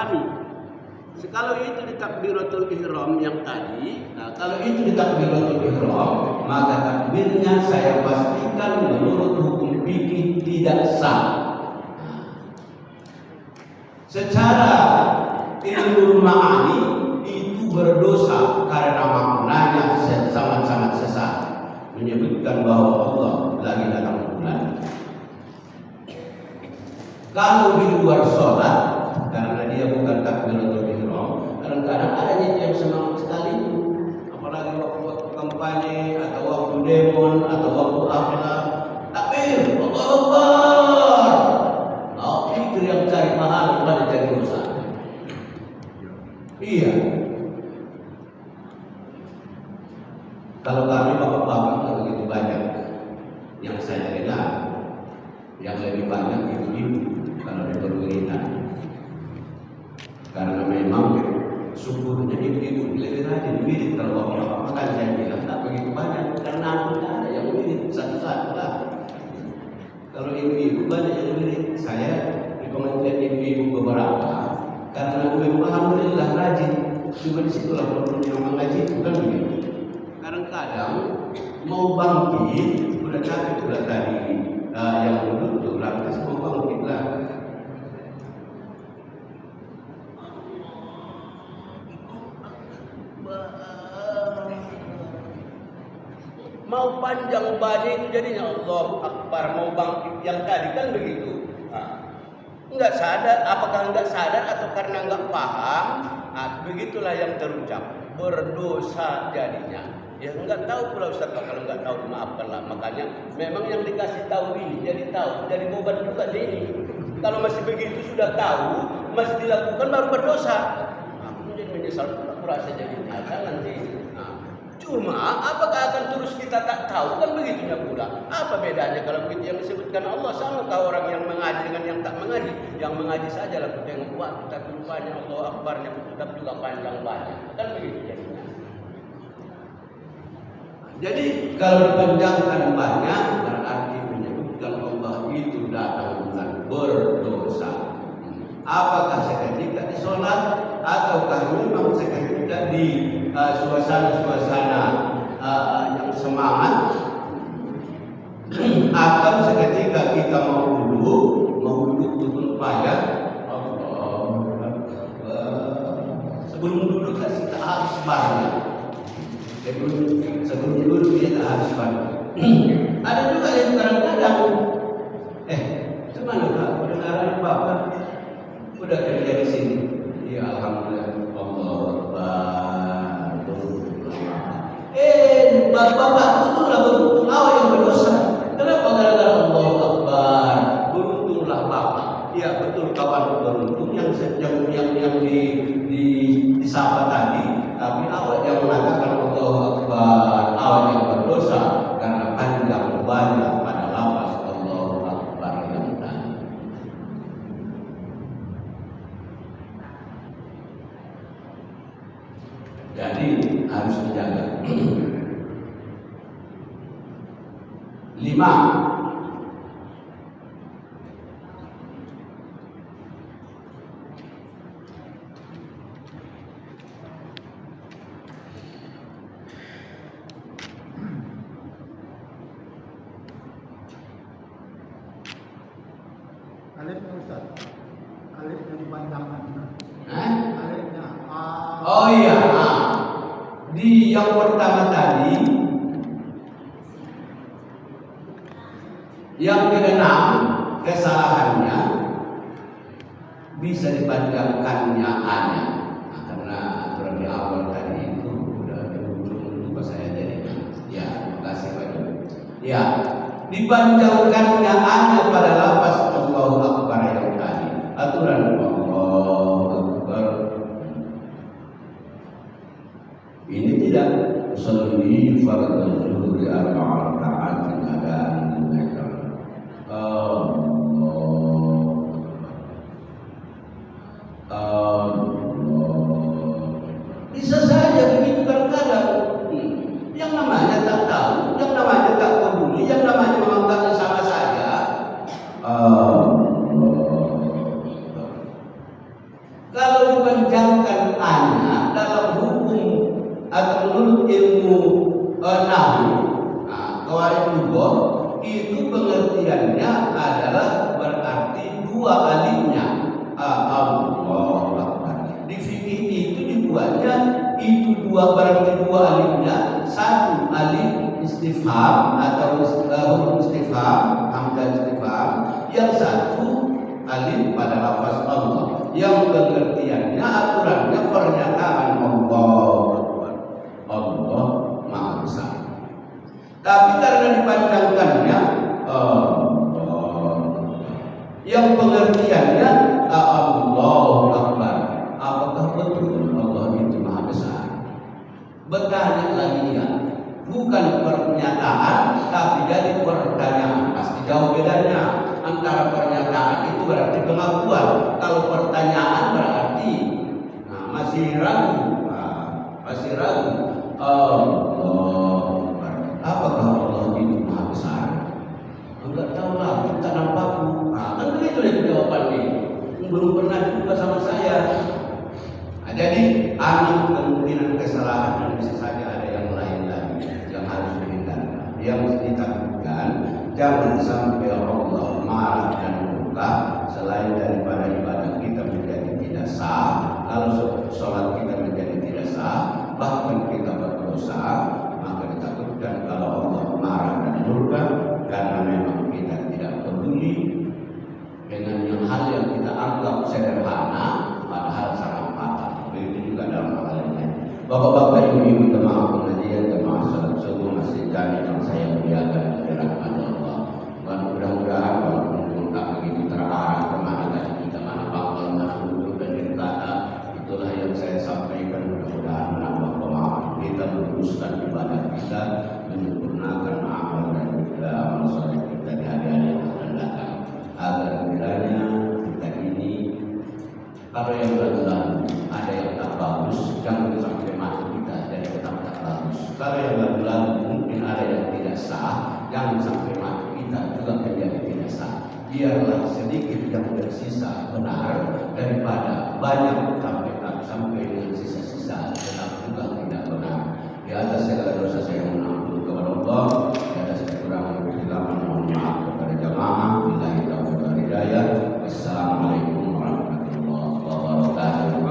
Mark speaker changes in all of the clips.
Speaker 1: kami. Kalau itu di takbiratul ihram yang tadi, kalau itu di takbiratul ihram, maka takbirnya saya pastikan menurut hukum fikih tidak sah. Secara ilmu ma'ani itu berdosa karena maknanya sangat-sangat sesat, menyebutkan bahwa Allah lagi dalam bulan. Kalau di luar sholat, karena dia bukan takbiratul ihram, kadang-kadang adanya yang semangat sekali, apalagi waktu kampanye atau waktu demo atau waktu akhirat, takbir, Allahu Akbar. Itu yang cari mahal pada jadi dosa. Iya. Kalau kami bapak-bapak nggak begitu banyak, yang saya dengar, yang lebih banyak ibu-ibu kalau di perwiritan. Karena memang syukurnya ibu-ibu lebih rajin wirid. Kalau bapak-bapak makan saya bilang tak begitu banyak, karena tidak ada yang wirid satu-satu lah. Kalau ibu-ibu banyak yang wirid, saya rekomendasi ibu-ibu beberapa, karena memang alhamdulillah rajin. Cuma disitulah perlu yang mengaji, bukan begitu. Kadang-kadang mau bangkit, udah capek udah tadi yang duduk lantas mau bangkit lah. Mau panjang badi itu jadinya Allahu Akbar, mau bangkit yang tadi kan begitu. Enggak sadar, apakah enggak sadar atau karena enggak paham, begitulah yang terucap, berdosa jadinya. Ya enggak tahu pula Ustaz, kalau enggak tahu maafkanlah. Makanya memang yang dikasih tahu ini jadi tahu, jadi beban juga ini. Kalau masih begitu sudah tahu, masih dilakukan baru berdosa. Aku jadi menyesal pura-pura saja jadi nanti. Cuma apakah akan terus kita tak tahu, kan begitunya pula. Apa bedanya kalau begitu yang disebutkan Allah, sama kau orang yang mengaji dengan yang tak mengaji. Yang mengaji saja lah tengok waktu tapi rupanya Allah Akbarnya tetap juga panjang banyak. Kan begitu jadinya. Jadi kalau dipanjangkan banyak berarti menyebutkan Allah itu datang bukan berdosa. Apakah seketika di sholat ataukah memang seketika di suasana-suasana yang semangat, atau seketika kita mau duduk turun payah, sebelum duduk kita harus banyak. Sebelum duduk kita harus banyak. Ada juga yang kadang-kadang, cuman kedengaran Bapak udah kerja di sini, ya alhamdulillah, Allah Bapak beruntunglah beruntung awak yang berdosa. Kenapa? Gara-gara Allahu Akbar. Beruntunglah Bapak. Ya betul kawan beruntung yang disapa tadi. Tapi awak yang mengatakan Allahu Akbar, awak yang berdosa karena panjang banyak pada lafaz Allahu Akbar yang tadi. Jadi harus dijaga. 5.
Speaker 2: Alifnya Ustaz, alifnya dipanjangkan. Alifnya.
Speaker 1: Oh iya, di yang pertama tadi, yang keenam kesalahannya bisa dipanjangkannya hanya karena aturan di awal tadi itu udah berujung lupa saya jadi. Ya, terima kasih Pak. Ya, dipanjangkannya hanya pada lafaz Allahu Akbar yang tadi. Aturan Allahu Akbar ini tidak usolli fardhu zuhri arba'at raka'atin adaan bisa saja begitu kadang-kadang. Yang namanya tak tahu, yang namanya tak peduli, yang namanya menganggapnya sama saja. Kalau dipanjangkan anak dalam hukum atau menurut ilmu nahu, qawaid lugah, itu pengertiannya adalah berarti dua alifnya. Allahu Akbar. Di fikih itu dibuatnya itu dua, berarti dua alifnya, satu alif istifham atau huruf istifham, hamzah istifham, yang satu alif pada lafaz Allah, yang pengertiannya aturannya pernyataan Allah Maha Besar. Tapi karena dipanjangkannya yang pengertiannya Allahu Akbar, apakah betul Allah itu Maha Besar? Bertanya lagi ya, bukan pernyataan tapi jadi pertanyaan. Pasti jauh bedanya. Antara pernyataan itu berarti pengakuan, kalau pertanyaan berarti masih ragu. Masih ragu. Apakah Allah itu Maha Besar? Enggak tahu lah, tak nampakku. Kan begitu dia jawabannya. Belum pernah juga sama saya. Jadi anak kemungkinan kesalahan dan bisa saja ada yang lain lagi yang harus dihindarkan. Yang ditakutkan jangan sampai Allah marah dan murka selain daripada ibadah kita menjadi tidak sah. Kalau sholat kita menjadi tidak sah, bahkan kita berdosa, maka ditakutkan kalau Allah marah dan murka karena memang kita tidak peduli dengan yang hal yang kita anggap sederhana padahal sangat fatal. Begitu juga dalam hal lain. Bapak-bapak, ibu-ibu, jemaah pengajian, jemaah salat subuh masjid Jami yang saya muliakan dirahmati Allah. Mudah-mudahan walaupun tak begitu terarah kemana tadi kita, mana bakal, mana ujung dan kata, itulah yang saya sampaikan. Mudah-mudahan menambah pemahaman kita, meluruskan ibadah kita, menyempurnakan amal dan juga amal soleh kita di hari-hari yang akan datang, agar kiranya kita ini kalau yang lalu ada yang tak bagus, jangan sampai mati kita jadi tetap tak bagus. Kalau yang lalu mungkin ada yang tidak sah, jangan sampai mati kita juga menjadi tidak sah. Biarlah sedikit yang tersisa benar daripada banyak sampai dengan sisa-sisa tetap juga tidak benar. Di atas segala dosa saya mengampuni kepada Allah, di atas kekurangan kesilapan mohon maaf kepada jamaah. Billahi taufiq wal hidayah. Wassalamualaikum warahmatullahi wabarakatuh.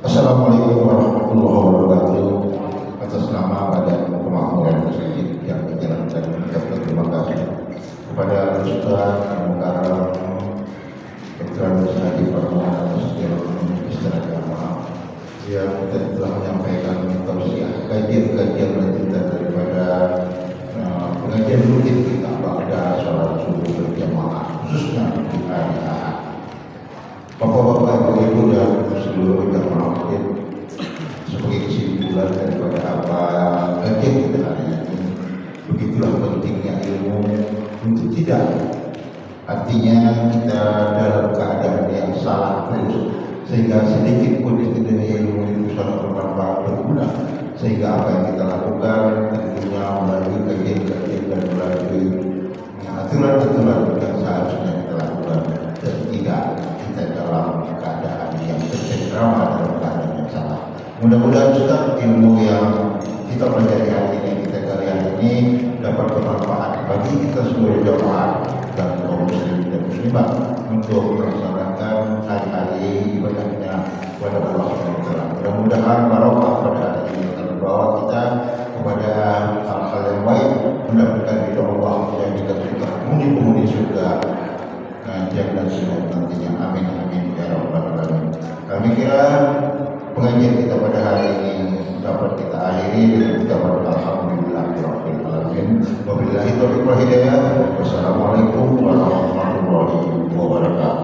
Speaker 3: Assalamualaikum warahmatullahi wabarakatuh. Atas nama Badan Pemakmuran Masjid yang dijalankan, ucapkan terima kasih kepada Ustaz Mukarram Dr. Musadi Farman atas istirahat jamaah yang telah menyampaikan tausiah kajian-kajian lanjutan daripada pengajian rutin kita pada sholat subuh berjamaah khususnya di hari Ahad. Bapak-bapak, ibu-ibu dan seluruh jamaah masjid, sebagai kesimpulan daripada apa kajian kita hari ini, begitulah pentingnya ilmu untuk tidak artinya kita dalam keadaan yang salah terus, sehingga sedikit pun di dunia ilmu itu sangat bermanfaat, berguna, sehingga apa yang kita lakukan tentunya melalui kajian-kajian dan melalui Mudah-mudahan Ustaz ilmu yang kita pelajari hari ini, kita gali hari ini dapat bermanfaat bagi kita seluruh jamaah dan kaum muslim dan muslimat untuk melaksanakan hari-hari ibadahnya kepada Allah SWT. Mudah-mudahan barokah pada hari ini akan membawa kita kepada hal-hal yang baik, mendapatkan ridho Allah yang kita penghuni surga dan sudah nantinya. Amin amin ya rabbal alamin. Kami kira pengajian kita pada hari ini dapat kita akhiri dengan ucapan alhamdulillahirabbil alamin. Wabillahi taufiq wal hidayah. Wassalamualaikum warahmatullahi wabarakatuh.